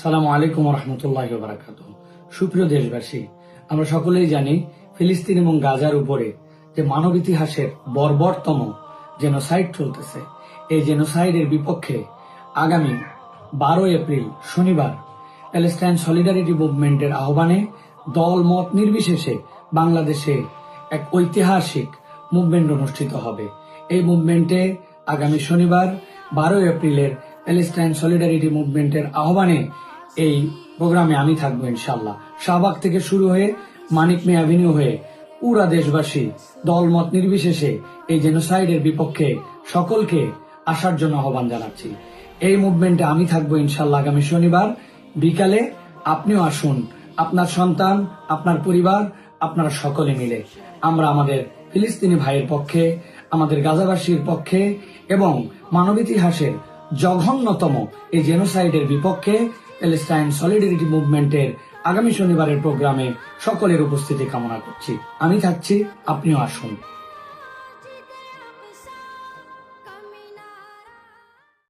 আসসালামু আলাইকুম রহমতুল্লাহি ওয়া বারাকাতুহু। সুপ্রিয় দেশবাসী, আমরা সকলেই জানি ফিলিস্তিন এবং গাজার উপরে যে মানব ইতিহাসের বর্বরতম জেনোসাইড চলতেছে, এই জেনোসাইডের বিপক্ষে আগামী 12 এপ্রিল শনিবার প্যালেস্টাইন সলিডারিটি মুভমেন্টের আহ্বানে দল মত নির্বিশেষে বাংলাদেশে এক ঐতিহাসিক মুভমেন্ট অনুষ্ঠিত হবে। এই মুভমেন্টে আগামী শনিবার 12 এপ্রিলের প্যালেস্টাইন সলিডারিটি মুভমেন্টের আহ্বানে এই প্রোগ্রামে আমি থাকবো ইনশাল্লাহ। শাহবাগ থেকে শুরু হয়ে মানিক মে অ্যাভিনিউ হয়ে পুরা দেশবাসী দলমত নির্বিশেষে এই জেনোসাইডের বিপক্ষে সকলকে আসার জন্য আহ্বান জানাচ্ছি। এই মুভমেন্টে আমি থাকবো ইনশাল্লাহ আগামী শনিবার বিকালে। আপনিও আসুন, আপনার সন্তান, আপনার পরিবার, আপনারা সকলে মিলে আমরা আমাদের ফিলিস্তিনি ভাইয়ের পক্ষে, আমাদের গাজাবাসীর পক্ষে এবং মানব ইতিহাসের জঘন্যতম এই জেনোসাইডের বিপক্ষে প্যালেস্টাইন সলিডারিটি মুভমেন্টের আগামী শনিবারের প্রোগ্রামে সকলের উপস্থিতি কামনা করছি। আমি থাকছি, আপনিও আসুন।